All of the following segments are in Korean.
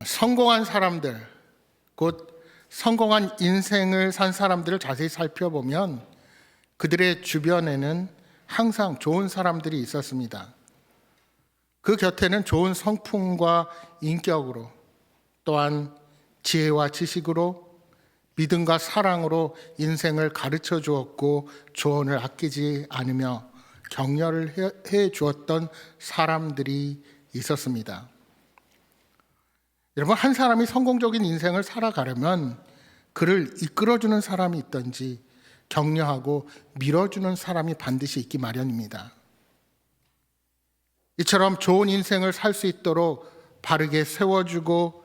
성공한 사람들, 곧 성공한 인생을 산 사람들을 자세히 살펴보면 그들의 주변에는 항상 좋은 사람들이 있었습니다. 그 곁에는 좋은 성품과 인격으로, 또한 지혜와 지식으로, 믿음과 사랑으로 인생을 가르쳐 주었고 조언을 아끼지 않으며 격려를 해 주었던 사람들이 있었습니다. 여러분, 한 사람이 성공적인 인생을 살아가려면 그를 이끌어주는 사람이 있든지 격려하고 밀어주는 사람이 반드시 있기 마련입니다. 이처럼 좋은 인생을 살 수 있도록 바르게 세워주고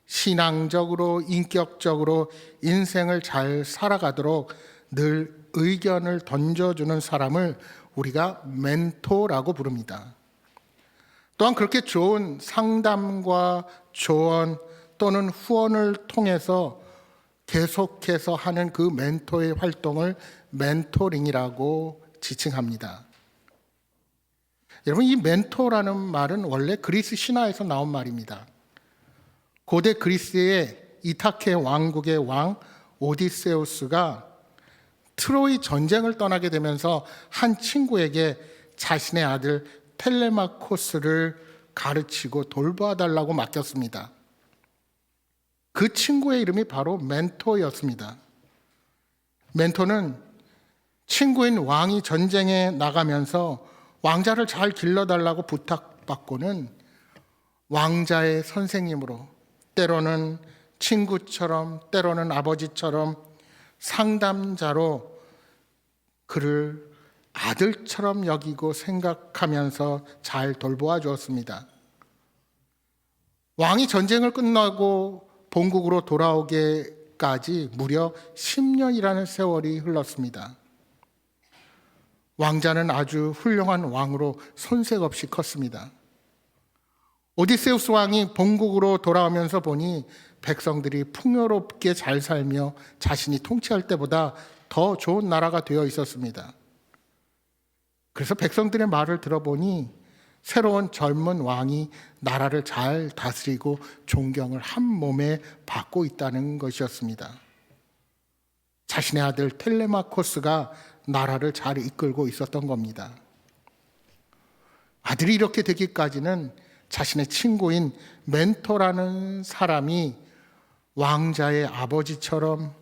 신앙적으로, 인격적으로 인생을 잘 살아가도록 늘 의견을 던져주는 사람을 우리가 멘토라고 부릅니다. 또한 그렇게 좋은 상담과 조언 또는 후원을 통해서 계속해서 하는 그 멘토의 활동을 멘토링이라고 지칭합니다. 여러분, 이 멘토라는 말은 원래 그리스 신화에서 나온 말입니다. 고대 그리스의 이타케 왕국의 왕 오디세우스가 트로이 전쟁을 떠나게 되면서 한 친구에게 자신의 아들 텔레마코스를 가르치고 돌봐달라고 맡겼습니다. 그 친구의 이름이 바로 멘토였습니다. 멘토는 친구인 왕이 전쟁에 나가면서 왕자를 잘 길러달라고 부탁받고는 왕자의 선생님으로, 때로는 친구처럼, 때로는 아버지처럼, 상담자로 그를 아들처럼 여기고 생각하면서 잘 돌보아 주었습니다. 왕이 전쟁을 끝나고 본국으로 돌아오기까지 무려 10년이라는 세월이 흘렀습니다. 왕자는 아주 훌륭한 왕으로 손색 없이 컸습니다. 오디세우스 왕이 본국으로 돌아오면서 보니 백성들이 풍요롭게 잘 살며 자신이 통치할 때보다 더 좋은 나라가 되어 있었습니다. 그래서 백성들의 말을 들어보니 새로운 젊은 왕이 나라를 잘 다스리고 존경을 한 몸에 받고 있다는 것이었습니다. 자신의 아들 텔레마코스가 나라를 잘 이끌고 있었던 겁니다. 아들이 이렇게 되기까지는 자신의 친구인 멘토라는 사람이 왕자의 아버지처럼,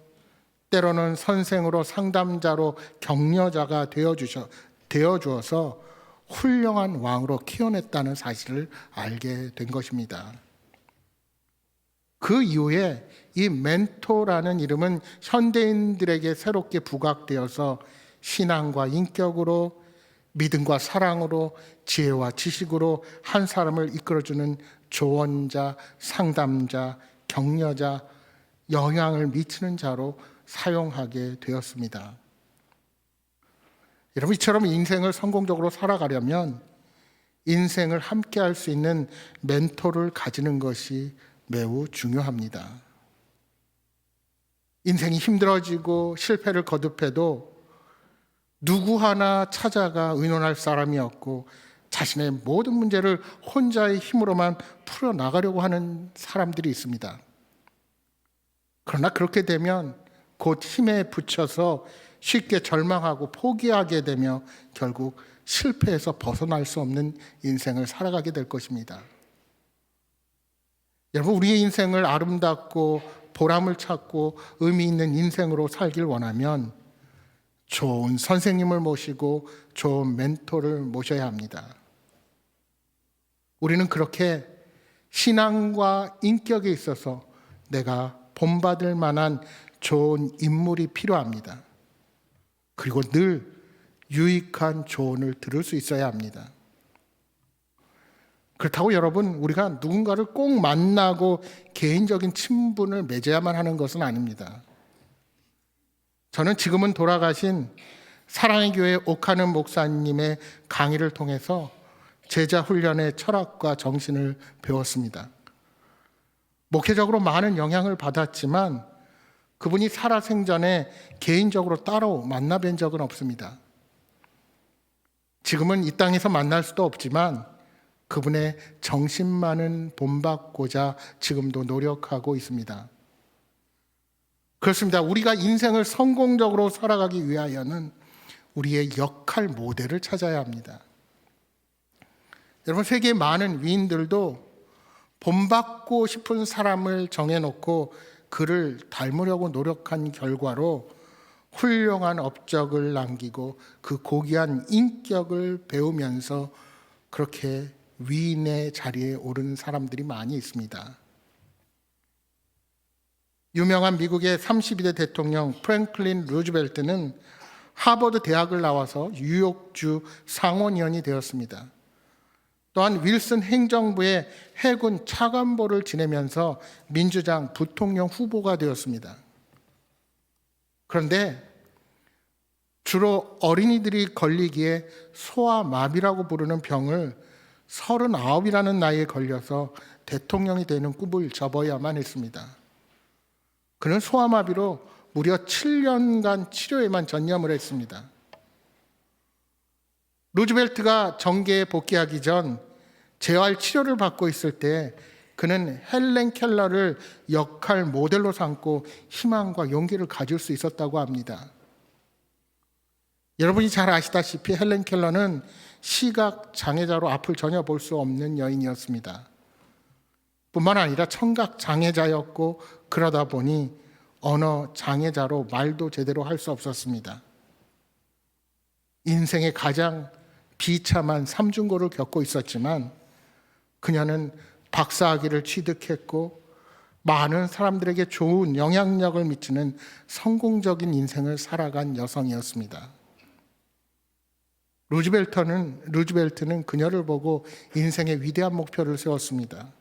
때로는 선생으로, 상담자로, 격려자가 되어주어서 훌륭한 왕으로 키워냈다는 사실을 알게 된 것입니다. 그 이후에 이 멘토라는 이름은 현대인들에게 새롭게 부각되어서 신앙과 인격으로, 믿음과 사랑으로, 지혜와 지식으로 한 사람을 이끌어주는 조언자, 상담자, 격려자, 영향을 미치는 자로 사용하게 되었습니다. 여러분, 이처럼 인생을 성공적으로 살아가려면 인생을 함께 할 수 있는 멘토를 가지는 것이 매우 중요합니다. 인생이 힘들어지고 실패를 거듭해도 누구 하나 찾아가 의논할 사람이 없고 자신의 모든 문제를 혼자의 힘으로만 풀어나가려고 하는 사람들이 있습니다. 그러나 그렇게 되면 곧 힘에 부쳐서 쉽게 절망하고 포기하게 되며 결국 실패해서 벗어날 수 없는 인생을 살아가게 될 것입니다. 여러분, 우리의 인생을 아름답고 보람을 찾고 의미 있는 인생으로 살길 원하면 좋은 선생님을 모시고 좋은 멘토를 모셔야 합니다. 우리는 그렇게 신앙과 인격에 있어서 내가 본받을 만한 좋은 인물이 필요합니다. 그리고 늘 유익한 조언을 들을 수 있어야 합니다. 그렇다고 여러분, 우리가 누군가를 꼭 만나고 개인적인 친분을 맺어야만 하는 것은 아닙니다. 저는 지금은 돌아가신 사랑의 교회 옥하는 목사님의 강의를 통해서 제자 훈련의 철학과 정신을 배웠습니다. 목회적으로 많은 영향을 받았지만 그분이 살아생전에 개인적으로 따로 만나뵌 적은 없습니다. 지금은 이 땅에서 만날 수도 없지만 그분의 정신만은 본받고자 지금도 노력하고 있습니다. 그렇습니다. 우리가 인생을 성공적으로 살아가기 위하여는 우리의 역할 모델을 찾아야 합니다. 여러분, 세계 많은 위인들도 본받고 싶은 사람을 정해놓고 그를 닮으려고 노력한 결과로 훌륭한 업적을 남기고 그 고귀한 인격을 배우면서 그렇게 위인의 자리에 오른 사람들이 많이 있습니다. 유명한 미국의 32대 대통령 프랭클린 루즈벨트는 하버드 대학을 나와서 뉴욕주 상원의원이 되었습니다. 또한 윌슨 행정부의 해군 차관보를 지내면서 민주당 부통령 후보가 되었습니다. 그런데 주로 어린이들이 걸리기에 소아마비라고 부르는 병을 39이라는 나이에 걸려서 대통령이 되는 꿈을 접어야만 했습니다. 그는 소아마비로 무려 7년간 치료에만 전념을 했습니다. 루즈벨트가 정계에 복귀하기 전 재활 치료를 받고 있을 때 그는 헬렌 켈러를 역할 모델로 삼고 희망과 용기를 가질 수 있었다고 합니다. 여러분이 잘 아시다시피 헬렌 켈러는 시각 장애자로 앞을 전혀 볼 수 없는 여인이었습니다. 뿐만 아니라 청각 장애자였고 그러다 보니 언어 장애자로 말도 제대로 할 수 없었습니다. 인생의 가장 비참한 삼중고를 겪고 있었지만 그녀는 박사학위를 취득했고 많은 사람들에게 좋은 영향력을 미치는 성공적인 인생을 살아간 여성이었습니다. 루즈벨트는 그녀를 보고 인생의 위대한 목표를 세웠습니다.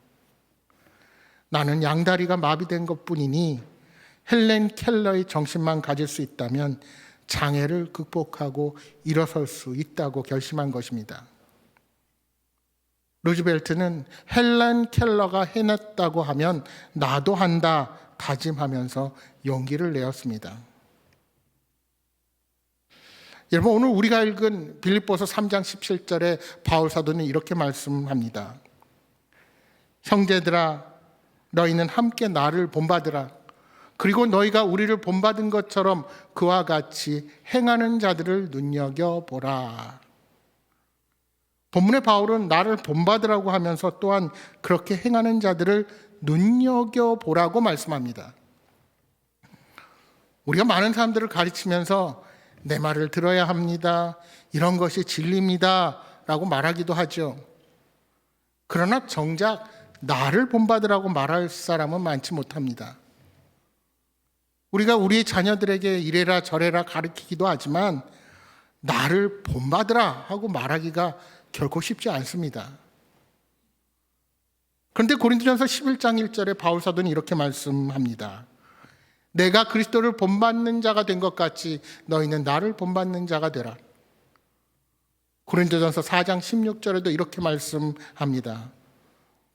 나는 양다리가 마비된 것뿐이니 헬렌 켈러의 정신만 가질 수 있다면 장애를 극복하고 일어설 수 있다고 결심한 것입니다. 루즈벨트는 헬렌 켈러가 해냈다고 하면 나도 한다 다짐하면서 용기를 내었습니다. 여러분, 오늘 우리가 읽은 빌립보서 3장 17절에 바울 사도는 이렇게 말씀합니다. 형제들아, 너희는 함께 나를 본받으라. 그리고 너희가 우리를 본받은 것처럼 그와 같이 행하는 자들을 눈여겨보라. 본문의 바울은 나를 본받으라고 하면서 또한 그렇게 행하는 자들을 눈여겨보라고 말씀합니다. 우리가 많은 사람들을 가르치면서 내 말을 들어야 합니다, 이런 것이 진리입니다 라고 말하기도 하죠. 그러나 정작 나를 본받으라고 말할 사람은 많지 못합니다. 우리가 우리 자녀들에게 이래라 저래라 가르치기도 하지만 나를 본받으라 하고 말하기가 결코 쉽지 않습니다. 그런데 고린도전서 11장 1절에 바울 사도는 이렇게 말씀합니다. 내가 그리스도를 본받는 자가 된 것 같이 너희는 나를 본받는 자가 되라. 고린도전서 4장 16절에도 이렇게 말씀합니다.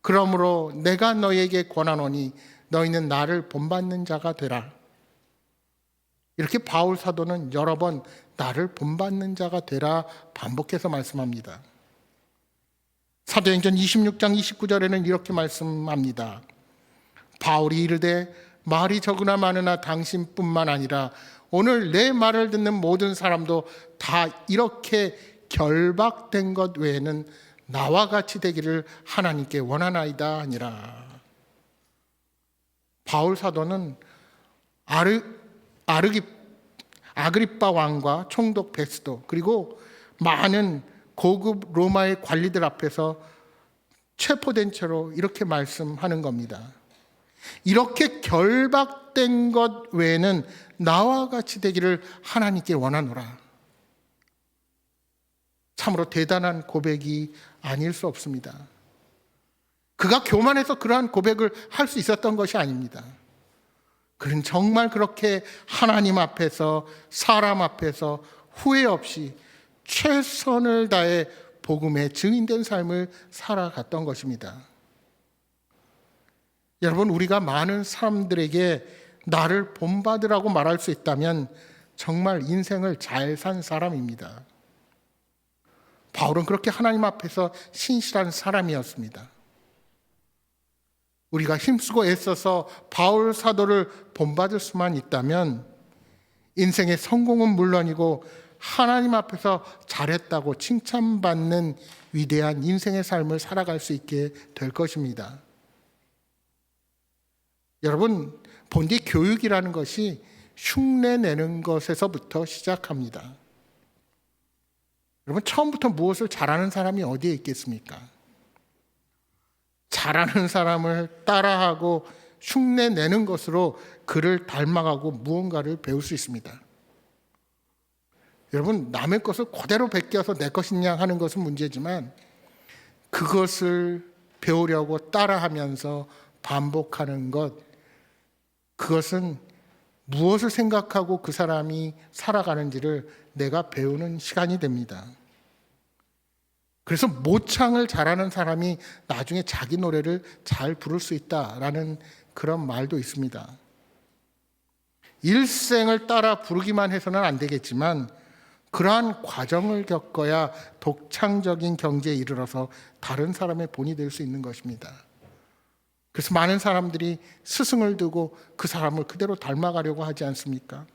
그러므로 내가 너희에게 권하노니 너희는 나를 본받는 자가 되라. 이렇게 바울 사도는 여러 번 나를 본받는 자가 되라 반복해서 말씀합니다. 사도행전 26장 29절에는 이렇게 말씀합니다. 바울이 이르되 말이 적으나 많으나 당신뿐만 아니라 오늘 내 말을 듣는 모든 사람도 다 이렇게 결박된 것 외에는 나와 같이 되기를 하나님께 원하나이다 하니라. 바울 사도는 아그리빠 왕과 총독 베스도 그리고 많은 고급 로마의 관리들 앞에서 체포된 채로 이렇게 말씀하는 겁니다. 이렇게 결박된 것 외에는 나와 같이 되기를 하나님께 원하노라. 참으로 대단한 고백이 아닐 수 없습니다. 그가 교만해서 그러한 고백을 할 수 있었던 것이 아닙니다. 그는 정말 그렇게 하나님 앞에서 사람 앞에서 후회 없이 최선을 다해 복음의 증인된 삶을 살아갔던 것입니다. 여러분, 우리가 많은 사람들에게 나를 본받으라고 말할 수 있다면 정말 인생을 잘 산 사람입니다. 바울은 그렇게 하나님 앞에서 신실한 사람이었습니다. 우리가 힘쓰고 애써서 바울 사도를 본받을 수만 있다면 인생의 성공은 물론이고 하나님 앞에서 잘했다고 칭찬받는 위대한 인생의 삶을 살아갈 수 있게 될 것입니다. 여러분, 본디 교육이라는 것이 흉내내는 것에서부터 시작합니다. 여러분, 처음부터 무엇을 잘하는 사람이 어디에 있겠습니까? 잘하는 사람을 따라하고 흉내내는 것으로 그를 닮아가고 무언가를 배울 수 있습니다. 여러분, 남의 것을 그대로 베껴서 내 것이냐 하는 것은 문제지만 그것을 배우려고 따라하면서 반복하는 것, 그것은 무엇을 생각하고 그 사람이 살아가는지를 내가 배우는 시간이 됩니다. 그래서 모창을 잘하는 사람이 나중에 자기 노래를 잘 부를 수 있다라는 그런 말도 있습니다. 일생을 따라 부르기만 해서는 안 되겠지만 그러한 과정을 겪어야 독창적인 경지에 이르러서 다른 사람의 본이 될 수 있는 것입니다. 그래서 많은 사람들이 스승을 두고 그 사람을 그대로 닮아가려고 하지 않습니까?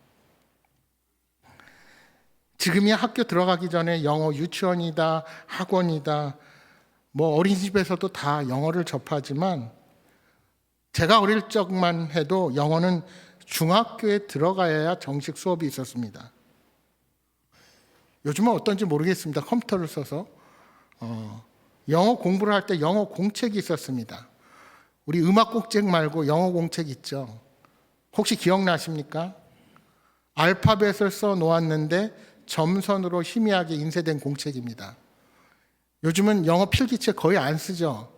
지금이야 학교 들어가기 전에 영어 유치원이다, 학원이다, 어린이집에서도 다 영어를 접하지만 제가 어릴 적만 해도 영어는 중학교에 들어가야 정식 수업이 있었습니다. 요즘은 어떤지 모르겠습니다. 컴퓨터를 써서 영어 공부를 할 때 영어 공책이 있었습니다. 우리 음악 공책 말고 영어 공책 있죠. 혹시 기억나십니까? 알파벳을 써 놓았는데 점선으로 희미하게 인쇄된 공책입니다. 요즘은 영어 필기체 거의 안 쓰죠.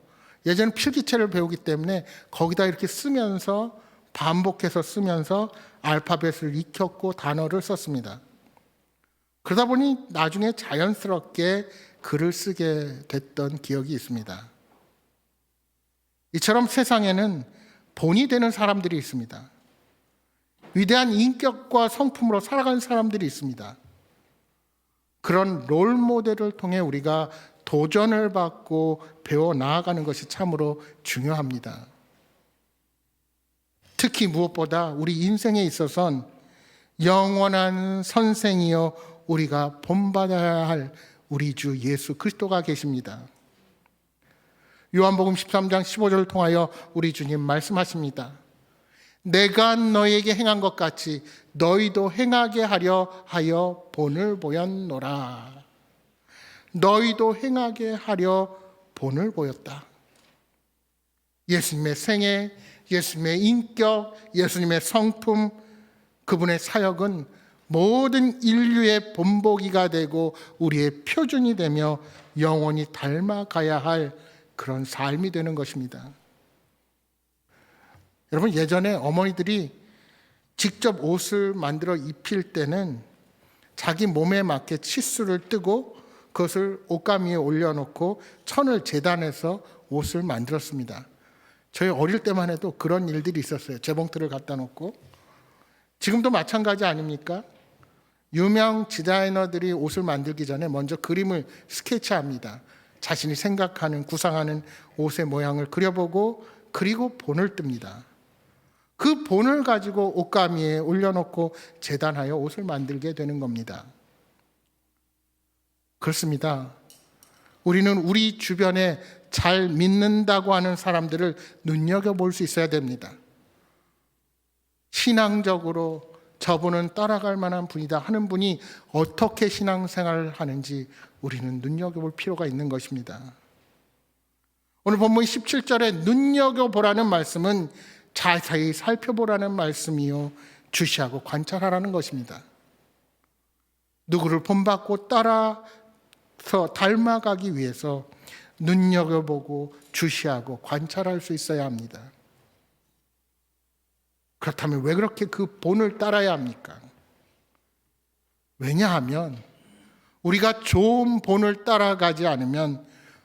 예전엔 필기체를 배우기 때문에 거기다 이렇게 쓰면서 반복해서 쓰면서 알파벳을 익혔고 단어를 썼습니다. 그러다 보니 나중에 자연스럽게 글을 쓰게 됐던 기억이 있습니다. 이처럼 세상에는 본이 되는 사람들이 있습니다. 위대한 인격과 성품으로 살아가는 사람들이 있습니다. 그런 롤 모델을 통해 우리가 도전을 받고 배워 나아가는 것이 참으로 중요합니다. 특히 무엇보다 우리 인생에 있어서는 영원한 선생이여 우리가 본받아야 할 우리 주 예수 그리스도가 계십니다. 요한복음 13장 15절을 통하여 우리 주님 말씀하십니다. 내가 너희에게 행한 것 같이 너희도 행하게 하려 하여 본을 보였노라. 너희도 행하게 하려 본을 보였다. 예수님의 생애, 예수님의 인격, 예수님의 성품, 그분의 사역은 모든 인류의 본보기가 되고 우리의 표준이 되며 영원히 닮아가야 할 그런 삶이 되는 것입니다. 여러분, 예전에 어머니들이 직접 옷을 만들어 입힐 때는 자기 몸에 맞게 치수를 뜨고 그것을 옷감 위에 올려놓고 천을 재단해서 옷을 만들었습니다. 저희 어릴 때만 해도 그런 일들이 있었어요. 재봉틀을 갖다 놓고. 지금도 마찬가지 아닙니까? 유명 디자이너들이 옷을 만들기 전에 먼저 그림을 스케치합니다. 자신이 생각하는, 구상하는 옷의 모양을 그려보고 그리고 본을 뜹니다. 그 본을 가지고 옷감 위에 올려놓고 재단하여 옷을 만들게 되는 겁니다. 그렇습니다. 우리는 우리 주변에 잘 믿는다고 하는 사람들을 눈여겨볼 수 있어야 됩니다. 신앙적으로 저분은 따라갈 만한 분이다 하는 분이 어떻게 신앙생활을 하는지 우리는 눈여겨볼 필요가 있는 것입니다. 오늘 본문 17절에 눈여겨보라는 말씀은 자세히 살펴보라는 말씀이요 주시하고 관찰하라는 것입니다. 누구를 본받고 따라서 닮아가기 위해서 눈여겨보고 주시하고 관찰할 수 있어야 합니다. 그렇다면 왜 그렇게 그 본을 따라야 합니까? 왜냐하면 우리가 좋은 본을 따라가지 않으면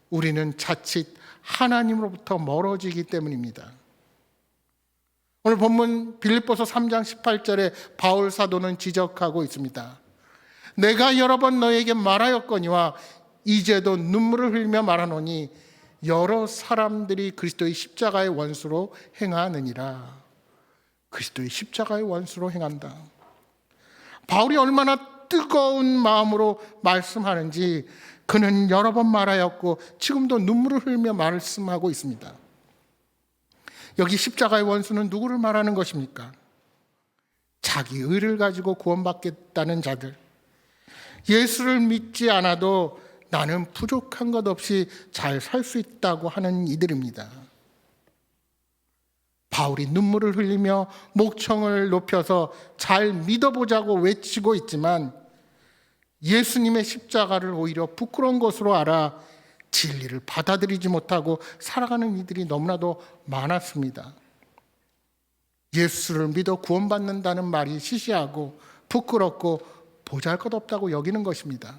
우리는 자칫 하나님으로부터 멀어지기 때문입니다. 오늘 본문 빌립보서 3장 18절에 바울 사도는 지적하고 있습니다. 내가 여러 번 너에게 말하였거니와 이제도 눈물을 흘리며 말하노니 여러 사람들이 그리스도의 십자가의 원수로 행하느니라. 그리스도의 십자가의 원수로 행한다. 바울이 얼마나 뜨거운 마음으로 말씀하는지 그는 여러 번 말하였고 지금도 눈물을 흘리며 말씀하고 있습니다. 여기 십자가의 원수는 누구를 말하는 것입니까? 자기 의를 가지고 구원받겠다는 자들, 예수를 믿지 않아도 나는 부족한 것 없이 잘 살 수 있다고 하는 이들입니다. 바울이 눈물을 흘리며 목청을 높여서 잘 믿어보자고 외치고 있지만 예수님의 십자가를 오히려 부끄러운 것으로 알아 진리를 받아들이지 못하고 살아가는 이들이 너무나도 많았습니다. 예수를 믿어 구원받는다는 말이 시시하고 부끄럽고 보잘것없다고 여기는 것입니다.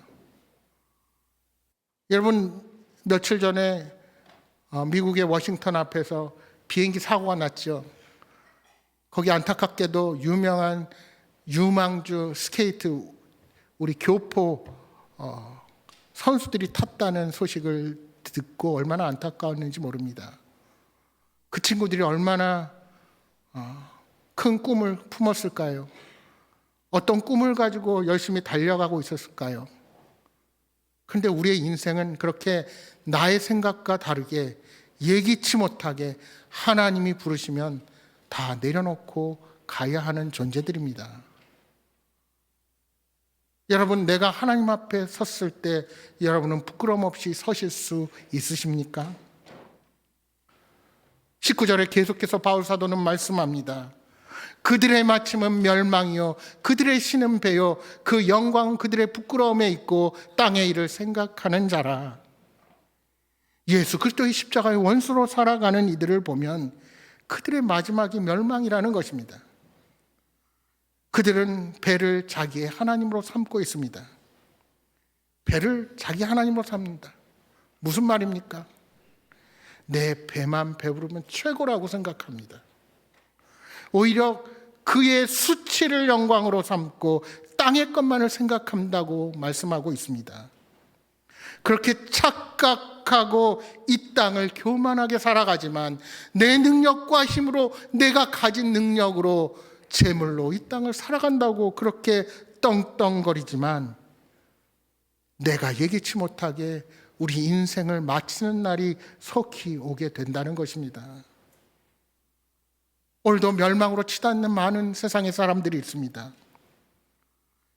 여러분, 며칠 전에 미국의 워싱턴 앞에서 비행기 사고가 났죠. 거기 안타깝게도 유명한 유망주 스케이트 우리 교포 선수들이 탔다는 소식을 듣고 얼마나 안타까웠는지 모릅니다. 그 친구들이 얼마나 큰 꿈을 품었을까요? 어떤 꿈을 가지고 열심히 달려가고 있었을까요? 그런데 우리의 인생은 그렇게 나의 생각과 다르게 예기치 못하게 하나님이 부르시면 다 내려놓고 가야 하는 존재들입니다. 여러분, 내가 하나님 앞에 섰을 때 여러분은 부끄러움 없이 서실 수 있으십니까? 19절에 계속해서 바울 사도는 말씀합니다. 그들의 마침은 멸망이요 그들의 신은 배요 그 영광은 그들의 부끄러움에 있고 땅의 일을 생각하는 자라. 예수 그리스도의 십자가의 원수로 살아가는 이들을 보면 그들의 마지막이 멸망이라는 것입니다. 그들은 배를 자기의 하나님으로 삼고 있습니다. 배를 자기 하나님으로 삼는다. 무슨 말입니까? 내 배만 배부르면 최고라고 생각합니다. 오히려 그의 수치를 영광으로 삼고 땅의 것만을 생각한다고 말씀하고 있습니다. 그렇게 착각하고 이 땅을 교만하게 살아가지만 내 능력과 힘으로 내가 가진 능력으로 재물로 이 땅을 살아간다고 그렇게 떵떵거리지만 내가 예기치 못하게 우리 인생을 마치는 날이 속히 오게 된다는 것입니다. 오늘도 멸망으로 치닫는 많은 세상의 사람들이 있습니다.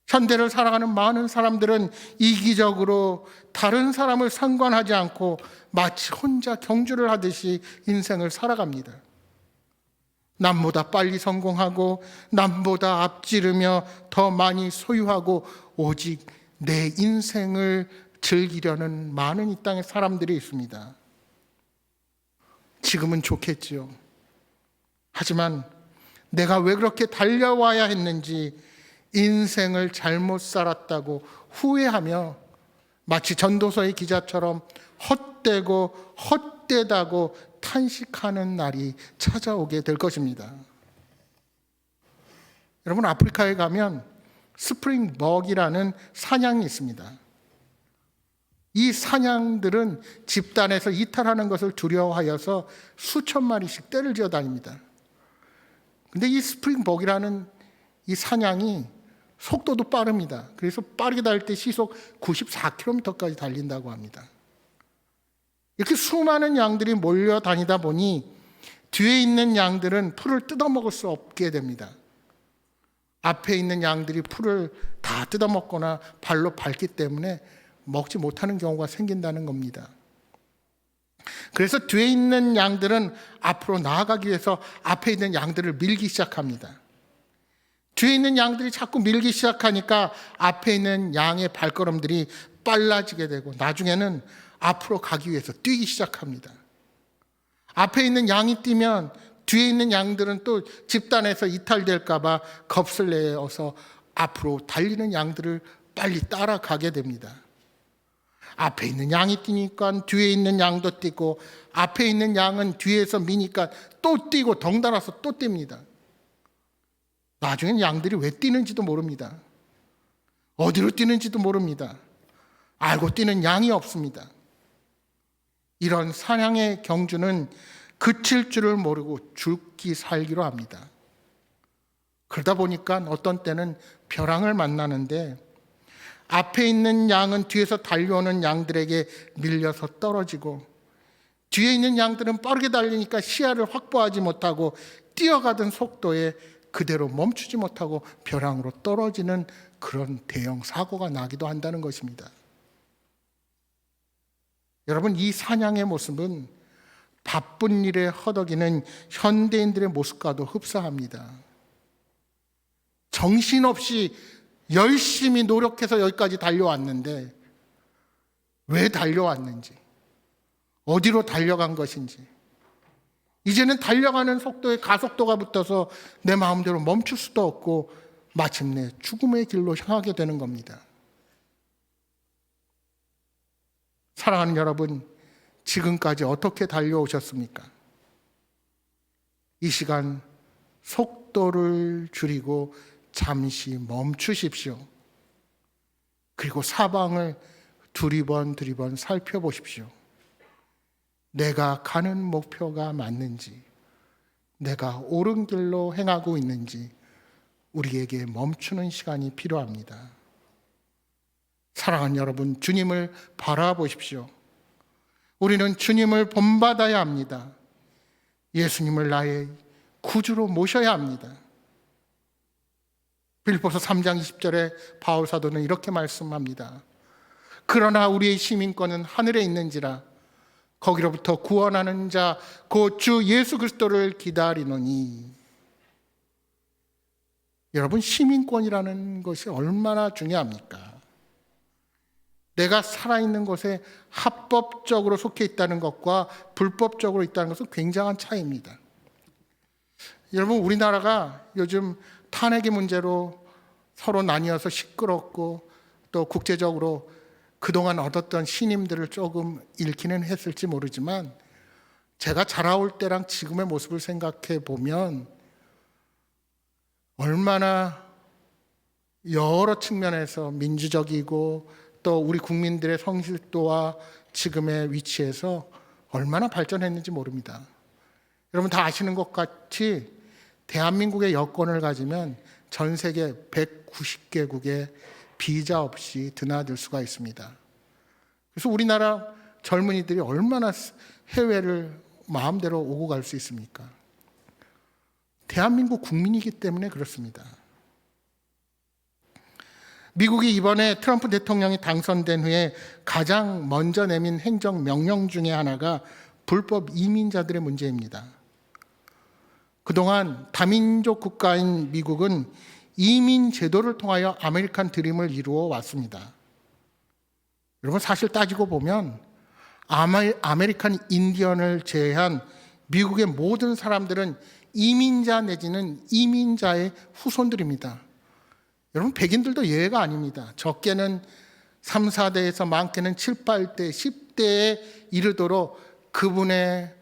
현대를 살아가는 많은 사람들은 이기적으로 다른 사람을 상관하지 않고 마치 혼자 경주를 하듯이 인생을 살아갑니다. 남보다 빨리 성공하고 남보다 앞지르며 더 많이 소유하고 오직 내 인생을 즐기려는 많은 이 땅의 사람들이 있습니다. 지금은 좋겠지요. 하지만 내가 왜 그렇게 달려와야 했는지 인생을 잘못 살았다고 후회하며 마치 전도서의 기자처럼 헛되고 헛되다고 탄식하는 날이 찾아오게 될 것입니다. 여러분, 아프리카에 가면 스프링벅이라는 사냥이 있습니다. 이 사냥들은 집단에서 이탈하는 것을 두려워하여서 수천 마리씩 떼를 지어 다닙니다. 근데 이 스프링벅이라는 이 사냥이 속도도 빠릅니다. 그래서 빠르게 달릴 때 시속 94km까지 달린다고 합니다. 이렇게 수많은 양들이 몰려다니다 보니 뒤에 있는 양들은 풀을 뜯어먹을 수 없게 됩니다. 앞에 있는 양들이 풀을 다 뜯어먹거나 발로 밟기 때문에 먹지 못하는 경우가 생긴다는 겁니다. 그래서 뒤에 있는 양들은 앞으로 나아가기 위해서 앞에 있는 양들을 밀기 시작합니다. 뒤에 있는 양들이 자꾸 밀기 시작하니까 앞에 있는 양의 발걸음들이 빨라지게 되고 나중에는 앞으로 가기 위해서 뛰기 시작합니다. 앞에 있는 양이 뛰면 뒤에 있는 양들은 또 집단에서 이탈될까 봐 겁을 내어서 앞으로 달리는 양들을 빨리 따라가게 됩니다. 앞에 있는 양이 뛰니까 뒤에 있는 양도 뛰고 앞에 있는 양은 뒤에서 미니까 또 뛰고 덩달아서 또 뜁니다. 나중엔 양들이 왜 뛰는지도 모릅니다. 어디로 뛰는지도 모릅니다. 알고 뛰는 양이 없습니다. 이런 사냥의 경주는 그칠 줄을 모르고 죽기 살기로 합니다. 그러다 보니까 어떤 때는 벼랑을 만나는데 앞에 있는 양은 뒤에서 달려오는 양들에게 밀려서 떨어지고, 뒤에 있는 양들은 빠르게 달리니까 시야를 확보하지 못하고 뛰어가던 속도에 그대로 멈추지 못하고 벼랑으로 떨어지는 그런 대형 사고가 나기도 한다는 것입니다. 여러분, 이 사냥의 모습은 바쁜 일에 허덕이는 현대인들의 모습과도 흡사합니다. 정신없이 열심히 노력해서 여기까지 달려왔는데 왜 달려왔는지, 어디로 달려간 것인지, 이제는 달려가는 속도에 가속도가 붙어서 내 마음대로 멈출 수도 없고 마침내 죽음의 길로 향하게 되는 겁니다. 사랑하는 여러분, 지금까지 어떻게 달려오셨습니까? 이 시간 속도를 줄이고 잠시 멈추십시오. 그리고 사방을 두리번 살펴보십시오. 내가 가는 목표가 맞는지, 내가 옳은 길로 행하고 있는지 우리에게 멈추는 시간이 필요합니다. 사랑하는 여러분, 주님을 바라보십시오. 우리는 주님을 본받아야 합니다. 예수님을 나의 구주로 모셔야 합니다. 빌립보서 3장 20절에 바울 사도는 이렇게 말씀합니다. 그러나 우리의 시민권은 하늘에 있는지라 거기로부터 구원하는 자 곧 주 예수 그리스도를 기다리노니. 여러분, 시민권이라는 것이 얼마나 중요합니까? 내가 살아있는 곳에 합법적으로 속해 있다는 것과 불법적으로 있다는 것은 굉장한 차이입니다. 여러분, 우리나라가 요즘 탄핵의 문제로 서로 나뉘어서 시끄럽고 또 국제적으로 그동안 얻었던 신임들을 조금 잃기는 했을지 모르지만, 제가 자라올 때랑 지금의 모습을 생각해 보면 얼마나 여러 측면에서 민주적이고 또 우리 국민들의 성실도와 지금의 위치에서 얼마나 발전했는지 모릅니다. 여러분 다 아시는 것 같이 대한민국의 여권을 가지면 전 세계 190개국에 비자 없이 드나들 수가 있습니다. 그래서 우리나라 젊은이들이 얼마나 해외를 마음대로 오고 갈 수 있습니까? 대한민국 국민이기 때문에 그렇습니다. 미국이 이번에 트럼프 대통령이 당선된 후에 가장 먼저 내민 행정명령 중에 하나가 불법 이민자들의 문제입니다. 그동안 다민족 국가인 미국은 이민 제도를 통하여 아메리칸 드림을 이루어 왔습니다. 여러분, 사실 따지고 보면 아메리칸 인디언을 제외한 미국의 모든 사람들은 이민자 내지는 이민자의 후손들입니다. 여러분, 백인들도 예외가 아닙니다. 적게는 3, 4대에서 많게는 7, 8대, 10대에 이르도록 그분의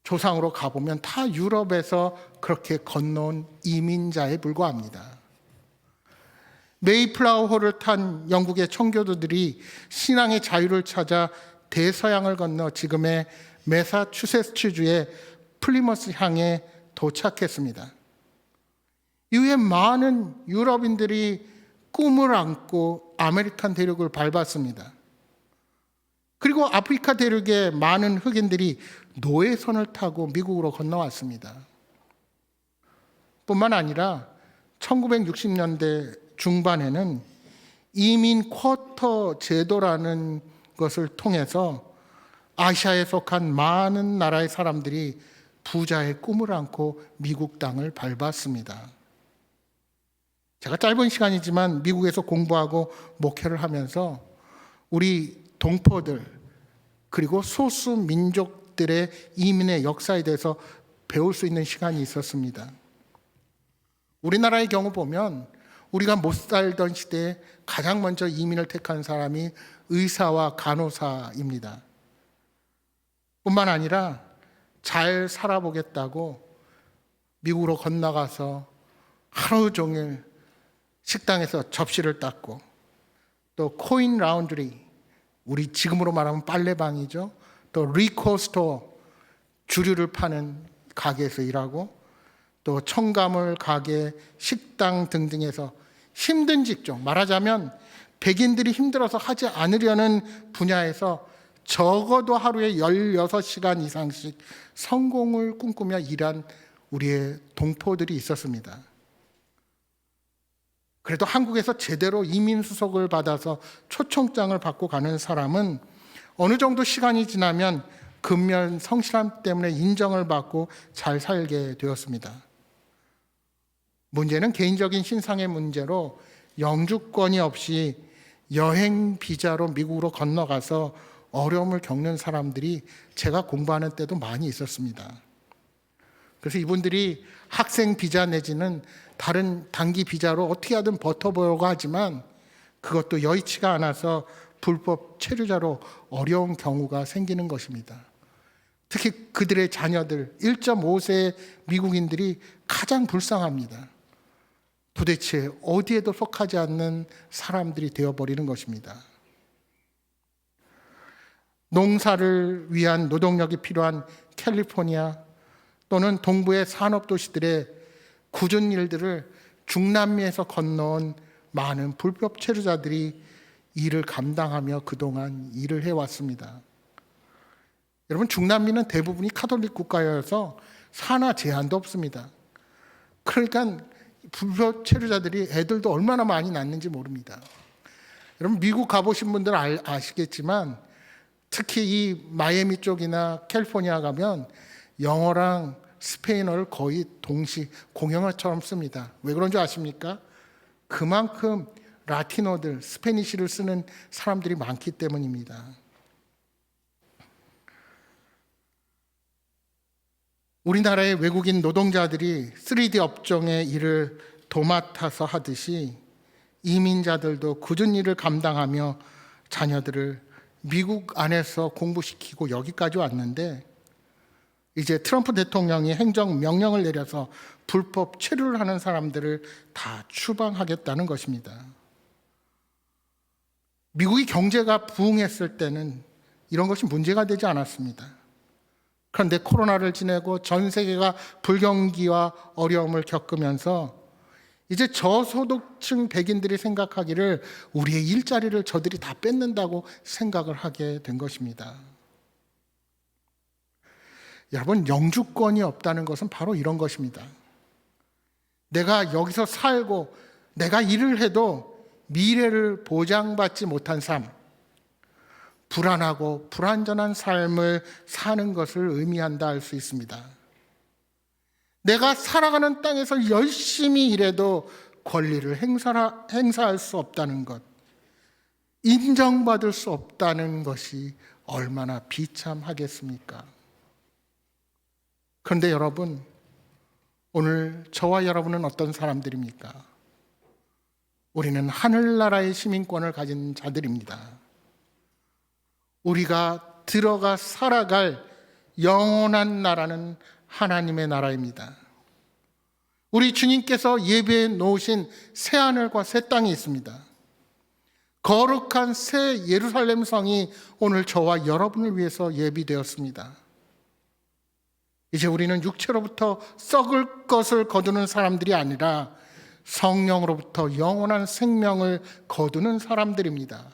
조상으로 가보면 다 유럽에서 그렇게 건너온 이민자에 불과합니다. 메이플라워호를 탄 영국의 청교도들이 신앙의 자유를 찾아 대서양을 건너 지금의 매사추세츠주의 플리머스 향에 도착했습니다. 이후에 많은 유럽인들이 꿈을 안고 아메리칸 대륙을 밟았습니다. 그리고 아프리카 대륙의 많은 흑인들이 노예선을 타고 미국으로 건너왔습니다. 뿐만 아니라 1960년대 중반에는 이민 쿼터 제도라는 것을 통해서 아시아에 속한 많은 나라의 사람들이 부자의 꿈을 안고 미국 땅을 밟았습니다. 제가 짧은 시간이지만 미국에서 공부하고 목회를 하면서 우리 동포들 그리고 소수 민족들의 이민의 역사에 대해서 배울 수 있는 시간이 있었습니다. 우리나라의 경우 보면 우리가 못 살던 시대에 가장 먼저 이민을 택한 사람이 의사와 간호사입니다. 뿐만 아니라 잘 살아보겠다고 미국으로 건너가서 하루 종일 식당에서 접시를 닦고 또 코인 라운드리, 우리 지금으로 말하면 빨래방이죠. 또 리코 스토어, 주류를 파는 가게에서 일하고, 또 첨가물 가게, 식당 등등에서 힘든 직종, 말하자면 백인들이 힘들어서 하지 않으려는 분야에서 적어도 하루에 16시간 이상씩 성공을 꿈꾸며 일한 우리의 동포들이 있었습니다. 그래도 한국에서 제대로 이민수속을 받아서 초청장을 받고 가는 사람은 어느 정도 시간이 지나면 근면 성실함 때문에 인정을 받고 잘 살게 되었습니다. 문제는 개인적인 신상의 문제로 영주권이 없이 여행 비자로 미국으로 건너가서 어려움을 겪는 사람들이 제가 공부하는 때도 많이 있었습니다. 그래서 이분들이 학생 비자 내지는 다른 단기 비자로 어떻게 하든 버텨보려고 하지만 그것도 여의치가 않아서 불법 체류자로 어려운 경우가 생기는 것입니다. 특히 그들의 자녀들 1.5세 미국인들이 가장 불쌍합니다. 도대체 어디에도 속하지 않는 사람들이 되어버리는 것입니다. 농사를 위한 노동력이 필요한 캘리포니아 또는 동부의 산업도시들의 굳은 일들을 중남미에서 건너온 많은 불법 체류자들이 일을 감당하며 그동안 일을 해왔습니다. 여러분, 중남미는 대부분이 카톨릭 국가여서 산하 제한도 없습니다. 그러니까 불법 체류자들이 애들도 얼마나 많이 낳는지 모릅니다. 여러분, 미국 가보신 분들 아시겠지만 특히 이 마이애미 쪽이나 캘리포니아 가면 영어랑 스페인어를 거의 동시 공용어처럼 씁니다. 왜 그런 줄 아십니까? 그만큼 라티노들, 스페니쉬를 쓰는 사람들이 많기 때문입니다. 우리나라의 외국인 노동자들이 3D 업종의 일을 도맡아서 하듯이 이민자들도 굳은 일을 감당하며 자녀들을 미국 안에서 공부시키고 여기까지 왔는데 이제 트럼프 대통령이 행정 명령을 내려서 불법 체류를 하는 사람들을 다 추방하겠다는 것입니다. 미국이 경제가 부흥했을 때는 이런 것이 문제가 되지 않았습니다. 그런데 코로나를 지내고 전 세계가 불경기와 어려움을 겪으면서 이제 저소득층 백인들이 생각하기를 우리의 일자리를 저들이 다 뺏는다고 생각을 하게 된 것입니다. 여러분, 영주권이 없다는 것은 바로 이런 것입니다. 내가 여기서 살고 내가 일을 해도 미래를 보장받지 못한 삶, 불안하고 불안전한 삶을 사는 것을 의미한다 할 수 있습니다. 내가 살아가는 땅에서 열심히 일해도 권리를 행사할 수 없다는 것, 인정받을 수 없다는 것이 얼마나 비참하겠습니까? 그런데 여러분, 오늘 저와 여러분은 어떤 사람들입니까? 우리는 하늘나라의 시민권을 가진 자들입니다. 우리가 들어가 살아갈 영원한 나라는 하나님의 나라입니다. 우리 주님께서 예배해 놓으신 새하늘과 새 땅이 있습니다. 거룩한 새 예루살렘 성이 오늘 저와 여러분을 위해서 예비되었습니다. 이제 우리는 육체로부터 썩을 것을 거두는 사람들이 아니라 성령으로부터 영원한 생명을 거두는 사람들입니다.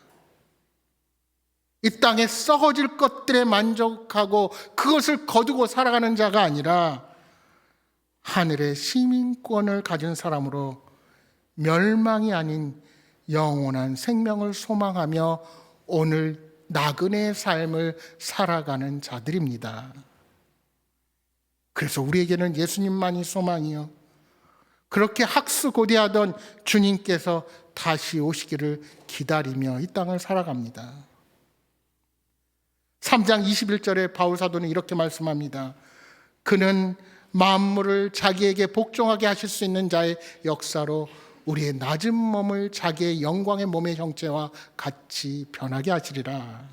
이 땅에 썩어질 것들에 만족하고 그것을 거두고 살아가는 자가 아니라 하늘의 시민권을 가진 사람으로 멸망이 아닌 영원한 생명을 소망하며 오늘 나그네의 삶을 살아가는 자들입니다. 그래서 우리에게는 예수님만이 소망이요, 그렇게 학수고대하던 주님께서 다시 오시기를 기다리며 이 땅을 살아갑니다. 3장 21절에 바울 사도는 이렇게 말씀합니다. 그는 만물을 자기에게 복종하게 하실 수 있는 자의 역사로 우리의 낮은 몸을 자기의 영광의 몸의 형체와 같이 변하게 하시리라.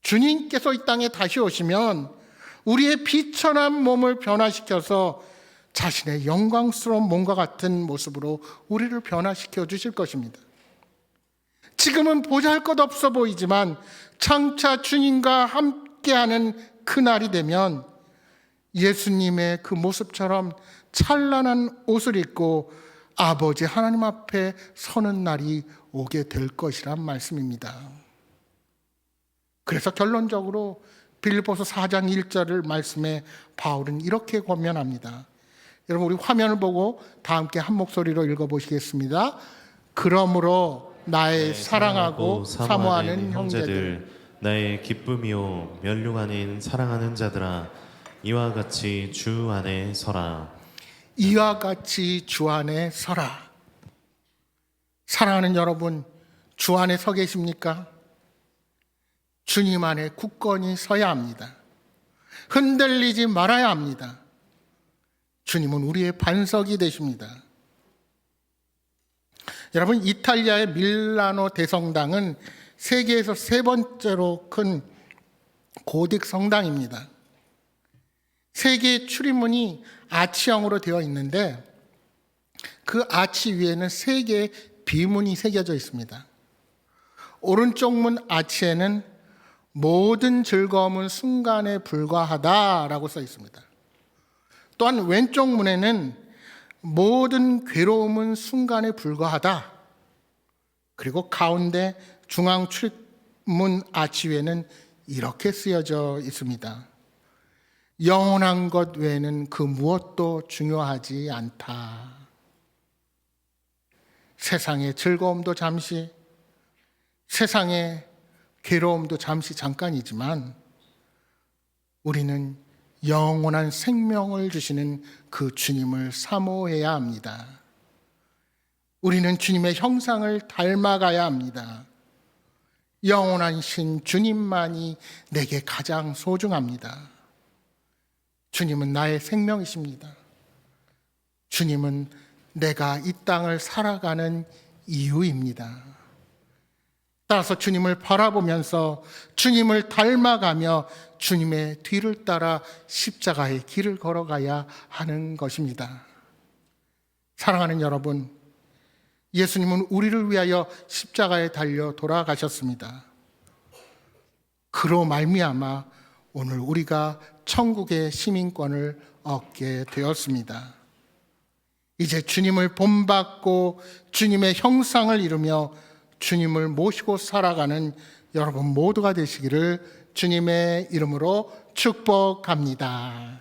주님께서 이 땅에 다시 오시면 우리의 비천한 몸을 변화시켜서 자신의 영광스러운 몸과 같은 모습으로 우리를 변화시켜 주실 것입니다. 지금은 보잘것없어 보이지만 장차 주님과 함께하는 그날이 되면 예수님의 그 모습처럼 찬란한 옷을 입고 아버지 하나님 앞에 서는 날이 오게 될 것이란 말씀입니다. 그래서 결론적으로 빌립보서 4장 1절을 말씀에 바울은 이렇게 권면합니다. 여러분, 우리 화면을 보고 다 함께 한 목소리로 읽어보시겠습니다. 그러므로 나의 사랑하고 사모하는 형제들, 나의 기쁨이요 면류 아닌 사랑하는 자들아, 이와 같이 주 안에 서라. 이와 같이 주 안에 서라. 사랑하는 여러분, 주 안에 서 계십니까? 주님 안에 굳건히 서야 합니다. 흔들리지 말아야 합니다. 주님은 우리의 반석이 되십니다. 여러분, 이탈리아의 밀라노 대성당은 세계에서 세 번째로 큰 고딕 성당입니다. 세 개의 출입문이 아치형으로 되어 있는데 그 아치 위에는 세 개의 비문이 새겨져 있습니다. 오른쪽 문 아치에는 모든 즐거움은 순간에 불과하다라고 써 있습니다. 또한 왼쪽 문에는 모든 괴로움은 순간에 불과하다. 그리고 가운데 중앙 출입문 아치 위에는 이렇게 쓰여져 있습니다. 영원한 것 외에는 그 무엇도 중요하지 않다. 세상의 즐거움도 잠시, 세상의 괴로움도 잠시 잠깐이지만 우리는 영원한 생명을 주시는 그 주님을 사모해야 합니다. 우리는 주님의 형상을 닮아가야 합니다. 영원한 신 주님만이 내게 가장 소중합니다. 주님은 나의 생명이십니다. 주님은 내가 이 땅을 살아가는 이유입니다. 따라서 주님을 바라보면서 주님을 닮아가며 주님의 뒤를 따라 십자가의 길을 걸어가야 하는 것입니다. 사랑하는 여러분, 예수님은 우리를 위하여 십자가에 달려 돌아가셨습니다. 그로 말미암아 오늘 우리가 천국의 시민권을 얻게 되었습니다. 이제 주님을 본받고 주님의 형상을 이루며 주님을 모시고 살아가는 여러분 모두가 되시기를 주님의 이름으로 축복합니다.